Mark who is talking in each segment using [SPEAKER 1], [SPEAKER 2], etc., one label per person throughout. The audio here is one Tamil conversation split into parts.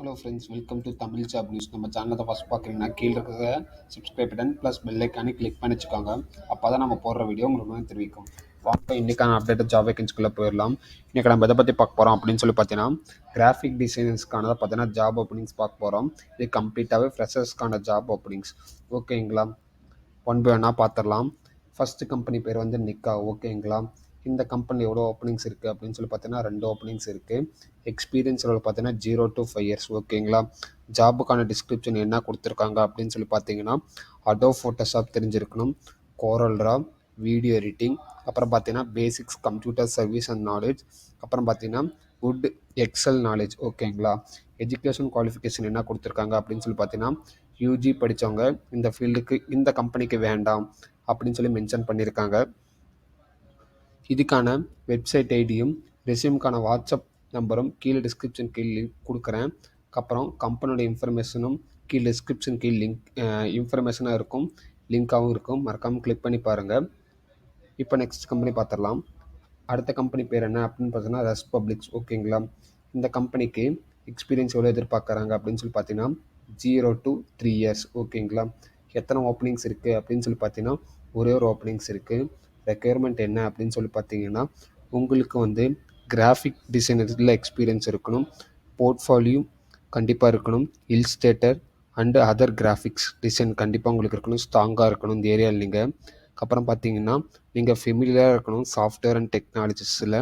[SPEAKER 1] Hello friends, welcome to Tamil job news. நம்ம சேனலை ஃபஸ்ட் பார்க்குறீங்கன்னா கீழே இருக்கிற சப்ஸ்கிரைப் பட்டன் ப்ளஸ் பெல் ஐக்கானே கிளிக் பண்ணி வச்சுக்கோங்க. அப்போ தான் நம்ம போடுற வீடியோ உங்களுக்கு தெரிவிக்கும். வாங்க இன்றைக்கான அப்டேட் ஜாப் வேகன்ஸ்குள்ளே போயிடலாம். இன்றைக்கி நம்ம எதை பற்றி பார்க்க போகிறோம் அப்படின்னு சொல்லி பார்த்தீங்கன்னா, கிராஃபிக் டிசைனர்ஸ்க்கானதை பார்த்தீங்கன்னா ஜாப் ஓப்பனிங்ஸ் பார்க்க போகிறோம். இது கம்ப்ளீட்டாகவே ஃப்ரெஷர்ஸ்க்கான ஜாப் ஓப்பனிங்ஸ். ஓகேங்களா, ஒன் பை ஒன்னாக பார்த்துடலாம். ஃபஸ்ட்டு கம்பெனி பேர் வந்து நிக்கா. ஓகேங்களா, இந்த கம்பெனி எவ்வளோ ஓப்பனிங்ஸ் இருக்குது அப்படின்னு சொல்லி பார்த்தீங்கன்னா 2 ஓப்பனிங்ஸ் இருக்குது. எக்ஸ்பீரியன்ஸ் லெவல் பார்த்தீங்கன்னா 0 to 5 years. ஓகேங்களா, ஜாபுக்கான டிஸ்கிரிப்ஷன் என்ன கொடுத்துருக்காங்க அப்படின்னு சொல்லி பார்த்தீங்கன்னா, அடோப் ஃபோட்டோஷாப் தெரிஞ்சிருக்கணும், கோரல்ரா, வீடியோ எடிட்டிங், அப்புறம் பார்த்தீங்கன்னா basics computer service and knowledge, அப்புறம் பார்த்தீங்கன்னா குட் எக்ஸல் நாலேஜ். ஓகேங்களா, எஜுகேஷன் குவாலிஃபிகேஷன் என்ன கொடுத்துருக்காங்க அப்படின்னு சொல்லி பார்த்தீங்கன்னா, யூஜி படித்தவங்க இந்த ஃபீல்டுக்கு இந்த கம்பெனிக்கு வேண்டாம் அப்படின்னு சொல்லி மென்ஷன் பண்ணியிருக்காங்க. இதுக்கான வெப்சைட் ஐடியும் ரெஸ்யூம்க்கான வாட்ஸ்அப் நம்பரும் கீழே டிஸ்கிரிப்ஷன் கீழே லிங்க் கொடுக்குறேன். அப்புறம் கம்பெனியோட இன்ஃபர்மேஷனும் கீழே டிஸ்கிரிப்ஷன் கீழே லிங்க் இன்ஃபர்மேஷனாக இருக்கும், லிங்காகவும் இருக்கும். மறக்காமல் கிளிக் பண்ணி பாருங்கள். இப்போ நெக்ஸ்ட் கம்பெனி பார்த்துடலாம். அடுத்த கம்பெனி பேர் என்ன அப்படின்னு பார்த்தீங்கன்னா ரெஸ் பப்ளிக்ஸ். ஓகேங்களா, இந்த கம்பெனிக்கு எக்ஸ்பீரியன்ஸ் எவ்வளோ எதிர்பார்க்குறாங்க அப்படின்னு சொல்லி பார்த்தீங்கன்னா 0 to 3 years. ஓகேங்களா, எத்தனை ஓப்பனிங்ஸ் இருக்குது அப்படின்னு சொல்லி பார்த்தீங்கன்னா ஒரே ஒரு ஓப்பனிங்ஸ் இருக்குது. ரெக்யர்மெண்ட் என்ன அப்படின்னு சொல்லி பார்த்தீங்கன்னா, உங்களுக்கு வந்து கிராஃபிக் டிசைனரில் எக்ஸ்பீரியன்ஸ் இருக்கணும், போர்ட்ஃபோலியோ கண்டிப்பாக இருக்கணும், இல்ஸ்ட்ரேட்டர் அண்டு அதர் கிராஃபிக்ஸ் டிசைன் கண்டிப்பாக உங்களுக்கு இருக்கணும், ஸ்ட்ராங்காக இருக்கணும் இந்த ஏரியாவில். நீங்கள் அப்புறம் பார்த்தீங்கன்னா நீங்கள் ஃபெமிலியராக இருக்கணும் சாஃப்ட்வேர் அண்ட் டெக்னாலஜிஸில்.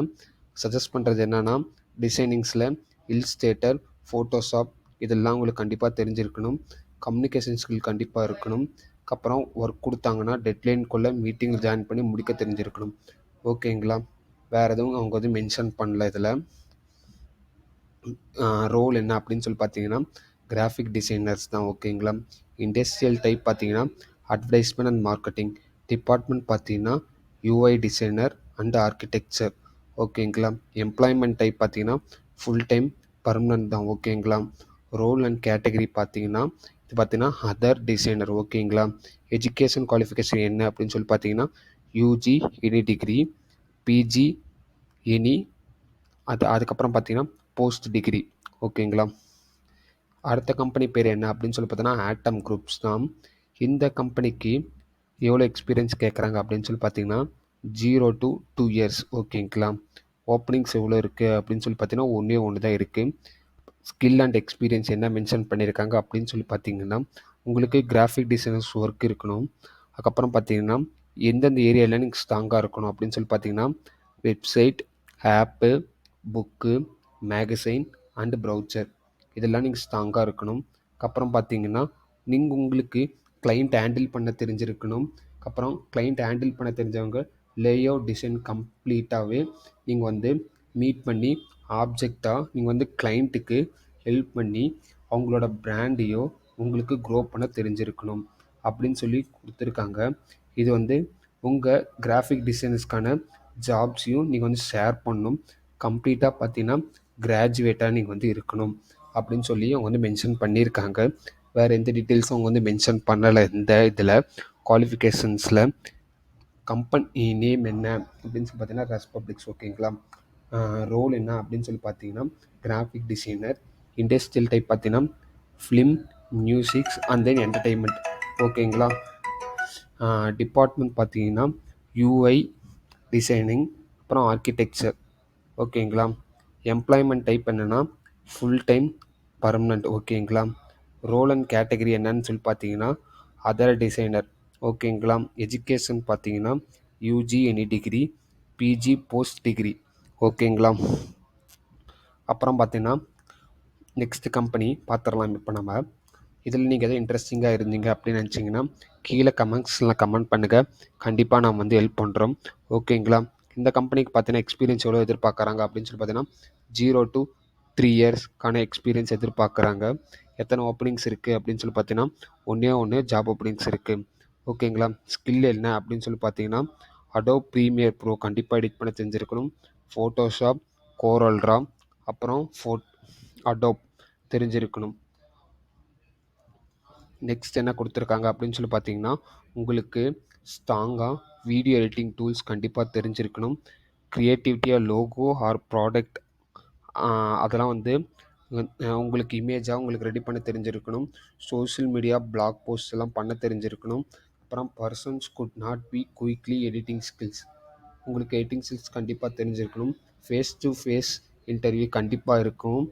[SPEAKER 1] சஜஸ்ட் பண்ணுறது என்னென்னா டிசைனிங்ஸில் இல்ஸ்ட்ரேட்டர், ஃபோட்டோஷாப் இதெல்லாம் உங்களுக்கு கண்டிப்பாக தெரிஞ்சிருக்கணும். கம்யூனிகேஷன் ஸ்கில் கண்டிப்பாக இருக்கணும். அப்புறம் ஒர்க் கொடுத்தாங்கன்னா டெட்லைனுக்குள்ளே மீட்டிங்கில் ஜாயின் பண்ணி முடிக்க தெரிஞ்சிருக்கணும். ஓகேங்களா, வேறு எதுவும் அவங்க வந்து மென்ஷன் பண்ணல. இதில் ரோல் என்ன அப்படின்னு சொல்லி பார்த்தீங்கன்னா கிராஃபிக் டிசைனர்ஸ் தான். ஓகேங்களா, இண்டஸ்ட்ரியல் டைப் பார்த்தீங்கன்னா அட்வர்டைஸ்மெண்ட் அண்ட் மார்க்கெட்டிங், டிபார்ட்மெண்ட் பார்த்தீங்கன்னா யூஐ டிசைனர் அண்ட் ஆர்கிடெக்சர். ஓகேங்களா, எம்ப்ளாய்மெண்ட் டைப் பார்த்தீங்கன்னா ஃபுல் டைம் பர்மனன்ட் தான். ஓகேங்களா, ரோல் அண்ட் கேட்டகரி பார்த்தீங்கன்னா இது பார்த்தீங்கன்னா அதர் டிசைனர். ஓகேங்களா, எஜுகேஷன் குவாலிஃபிகேஷன் என்ன அப்படின்னு சொல்லி பார்த்தீங்கன்னா UG any degree, PG any, அதுக்கப்புறம் பார்த்தீங்கன்னா போஸ்ட் டிகிரி. ஓகேங்களா, அடுத்த கம்பெனி பேர் என்ன அப்படின்னு சொல்லி பார்த்தீங்கன்னா ஆட்டம் குரூப்ஸ் தான். இந்த கம்பெனிக்கு எவ்வளோ எக்ஸ்பீரியன்ஸ் கேட்குறாங்க அப்படின்னு சொல்லி பார்த்தீங்கன்னா 0 to 2 years. ஓகேங்களா, ஓப்பனிங்ஸ் எவ்வளோ இருக்குது அப்படின்னு சொல்லி பார்த்தீங்கன்னா ஒன்று தான் இருக்குது. ஸ்கில் அண்ட் எக்ஸ்பீரியன்ஸ் என்ன மென்ஷன் பண்ணியிருக்காங்க அப்படின்னு சொல்லி பார்த்தீங்கன்னா, உங்களுக்கு கிராஃபிக் டிசைனர்ஸ் ஒர்க் இருக்கணும். அதுக்கப்புறம் பார்த்தீங்கன்னா எந்தெந்த ஏரியாவில் நீங்கள் ஸ்ட்ராங்காக இருக்கணும் அப்படின்னு சொல்லி பார்த்தீங்கன்னா website, app, book, magazine and brochure இதெல்லாம் நீங்கள் ஸ்ட்ராங்காக இருக்கணும். அப்புறம் பார்த்தீங்கன்னா நீங்கள் உங்களுக்கு கிளைண்ட் ஹேண்டில் பண்ண தெரிஞ்சிருக்கணும். அப்புறம் கிளைண்ட் ஹேண்டில் பண்ண தெரிஞ்சவங்க லேஅவுட் டிசைன் கம்ப்ளீட்டாகவே நீங்கள் வந்து மீட் பண்ணி ஆப்ஜெக்டாக நீங்கள் வந்து கிளைண்ட்டுக்கு ஹெல்ப் பண்ணி அவங்களோட பிராண்டையோ உங்களுக்கு க்ரோ பண்ண தெரிஞ்சிருக்கணும் அப்படின்னு சொல்லி கொடுத்துருக்காங்க. இது வந்து உங்கள் கிராஃபிக் டிசைனர்ஸ்க்கான ஜாப்ஸையும் நீங்கள் வந்து ஷேர் பண்ணணும். கம்ப்ளீட்டாக பார்த்தீங்கன்னா கிராஜுவேட்டாக நீங்கள் வந்து இருக்கணும் அப்படின்னு சொல்லி அவங்க வந்து மென்ஷன் பண்ணியிருக்காங்க. வேறு எந்த டீட்டெயில்ஸும் அவங்க வந்து மென்ஷன் பண்ணலை இந்த இதில் குவாலிஃபிகேஷன்ஸில். கம்பெனி நேம் என்ன அப்படின்னு சொல்லி பார்த்தீங்கன்னா ரெஸ் பப்ளிக்ஸ். ஓகேங்களா, ரோல் என்ன அப்படின்னு சொல்லி பார்த்தீங்கன்னா கிராஃபிக் டிசைனர், இண்டஸ்ட்ரியல் டைப் பார்த்தீங்கன்னா film, musics and then entertainment. ஓகேங்களா, டிபார்ட்மெண்ட் பார்த்தீங்கன்னா யூஐ டிசைனிங் அப்புறம் ஆர்கிடெக்சர். ஓகேங்களா, எம்ப்ளாய்மெண்ட் டைப் என்னென்னா ஃபுல் டைம் பர்மனண்ட். ஓகேங்களா, ரோல் அண்ட் கேட்டகரி என்னன்னு சொல்லி பார்த்தீங்கன்னா அதர் டிசைனர். ஓகேங்களா, எஜுகேஷன் பார்த்தீங்கன்னா UG any degree, PG post degree. ஓகேங்களா, அப்புறம் பார்த்தீங்கன்னா நெக்ஸ்ட் கம்பெனி பார்த்துடலாம். இப்போ நம்ம இதில் நீங்கள் எதாவது இன்ட்ரெஸ்டிங்காக இருந்தீங்க அப்படின்னு நினச்சிங்கன்னா கீழே கமெண்ட்ஸில் கமெண்ட் பண்ணுங்கள். கண்டிப்பாக நான் வந்து ஹெல்ப் பண்ணுறோம். ஓகேங்களா, இந்த கம்பெனிக்கு பார்த்தீங்கன்னா எக்ஸ்பீரியன்ஸ் எவ்வளோ எதிர்பார்க்குறாங்க அப்படின்னு சொல்லி பார்த்தீங்கன்னா 0 to 3 yearsக்கான எக்ஸ்பீரியன்ஸ் எதிர்பார்க்குறாங்க. எத்தனை ஓப்பனிங்ஸ் இருக்குது அப்படின்னு சொல்லி பார்த்தீங்கன்னா ஒன்று ஜாப் ஓப்பனிங்ஸ் இருக்குது. ஓகேங்களா, ஸ்கில் என்ன அப்படின்னு சொல்லி பார்த்தீங்கன்னா அடோப் ப்ரீமியர் ப்ரோ கண்டிப்பாக எடிட் பண்ண தெரிஞ்சிருக்கணும், ஃபோட்டோஷாப், கோரல்ரா அப்புறம் அடோப் தெரிஞ்சிருக்கணும். நெக்ஸ்ட் என்ன கொடுத்துருக்காங்க அப்படின்னு சொல்லி பார்த்தீங்கன்னா உங்களுக்கு ஸ்ட்ராங்காக வீடியோ எடிட்டிங் டூல்ஸ் கண்டிப்பாக தெரிஞ்சிருக்கணும். க்ரியேட்டிவிட்டியாக லோகோ ஆர் ப்ராடக்ட் அதெல்லாம் வந்து உங்களுக்கு இமேஜாக உங்களுக்கு ரெடி பண்ண தெரிஞ்சிருக்கணும். சோஷியல் மீடியா பிளாக் போஸ்ட் எல்லாம் பண்ண தெரிஞ்சிருக்கணும். அப்புறம் persons could not be quickly editing skills, உங்களுக்கு எடிட்டிங் ஸ்கில்ஸ் கண்டிப்பாக தெரிஞ்சிருக்கணும். ஃபேஸ் டு ஃபேஸ் இன்டர்வியூ கண்டிப்பாக இருக்கும்.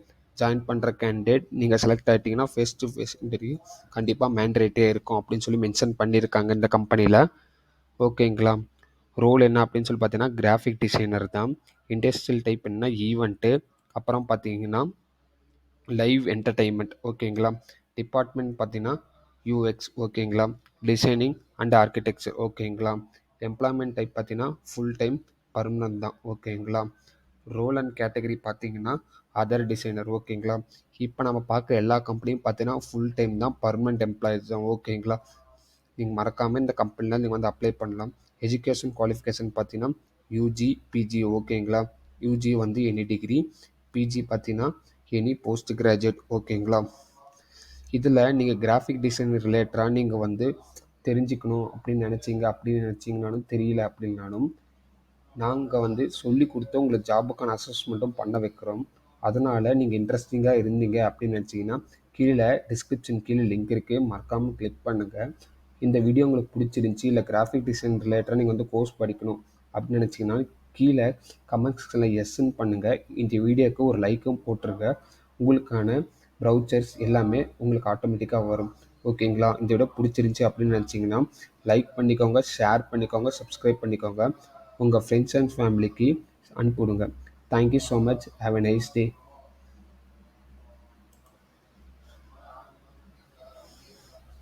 [SPEAKER 1] ஜாயின் பண்ணுற கேண்டிடேட் நீங்கள் செலக்ட் ஆகிட்டிங்கன்னா ஃபேஸ் டு ஃபேஸ் இன்டர்வியூ கண்டிப்பாக மேண்ட்ரேட்டே இருக்கும் அப்படின்னு சொல்லி மென்ஷன் பண்ணியிருக்காங்க இந்த கம்பெனியில். ஓகேங்களா. ரோல் என்ன அப்படின்னு சொல்லி பார்த்தீங்கன்னா கிராஃபிக் டிசைனர் தான். இண்டஸ்ட்ரியல் டைப் என்ன ஈவெண்ட்டு. அப்புறம் பார்த்தீங்கன்னா லைவ் என்டர்டெயின்மெண்ட். ஓகேங்களா. டிபார்ட்மெண்ட் பார்த்தீங்கன்னா யூஎக்ஸ். ஓகேங்களா. Designing and architecture. ஓகேங்களா. எம்ப்ளாய்மெண்ட் டைப் பார்த்தீங்கன்னா ஃபுல் டைம் பர்மனன்ட் தான். ஓகேங்களா. ரோல் அண்ட் கேட்டகரி பார்த்தீங்கன்னா அதர் டிசைனர். ஓகேங்களா. இப்போ நம்ம பார்க்க எல்லா கம்பெனியும் பார்த்தீங்கன்னா ஃபுல் டைம் தான், பர்மனெண்ட் எம்ப்ளாயிஸ் தான். ஓகேங்களா. நீங்கள் மறக்காமல் இந்த கம்பெனியில் நீங்கள் வந்து அப்ளை பண்ணலாம். எஜுகேஷன் குவாலிஃபிகேஷன் பார்த்தீங்கன்னா யூஜி பிஜி. ஓகேங்களா. யூஜி வந்து எனி டிகிரி, பிஜி பார்த்தீங்கன்னா எனி போஸ்ட் கிராஜுவேட். ஓகேங்களா. இதில் நீங்கள் கிராஃபிக் டிசைன் ரிலேட்டடாக நீங்கள் வந்து தெரிஞ்சுக்கணும் அப்படின்னு நினச்சிங்கனாலும் தெரியல அப்படின்னாலும் நாங்கள் வந்து சொல்லி கொடுத்து உங்களுக்கு ஜாபுக்கான அசஸ்மெண்ட்டும் பண்ண வைக்கிறோம். அதனால் நீங்கள் இன்ட்ரெஸ்டிங்காக இருந்தீங்க அப்படின்னு நினச்சிங்கன்னா கீழே டிஸ்கிரிப்ஷன் கீழே லிங்க் இருக்குது, மறக்காமல் கிளிக் பண்ணுங்கள். இந்த வீடியோ உங்களுக்கு பிடிச்சிருந்துச்சி, இல்லை கிராஃபிக் டிசைன் ரிலேட்டடாக நீங்கள் வந்து கோர்ஸ் படிக்கணும் அப்படின்னு நினச்சிங்கன்னா கீழே கமெண்ட் செக்ஷனில் எஸ்ன்னு பண்ணுங்கள். இந்த வீடியோவுக்கு ஒரு லைக்கும் போட்டுருங்க. உங்களுக்கான ப்ரௌச்சர்ஸ் எல்லாமே உங்களுக்கு ஆட்டோமேட்டிக்காக வரும். ஓகேங்களா. இந்த வீடியோ பிடிச்சிருந்துச்சி அப்படின்னு நினச்சிங்கன்னா லைக் பண்ணிக்கோங்க, ஷேர் பண்ணிக்கோங்க, சப்ஸ்கிரைப் பண்ணிக்கோங்க. உங்கள் ஃப்ரெண்ட்ஸ் அண்ட் ஃபேமிலிக்கு அனுப்பிவிடுங்க. Thank you so much. Have a nice day.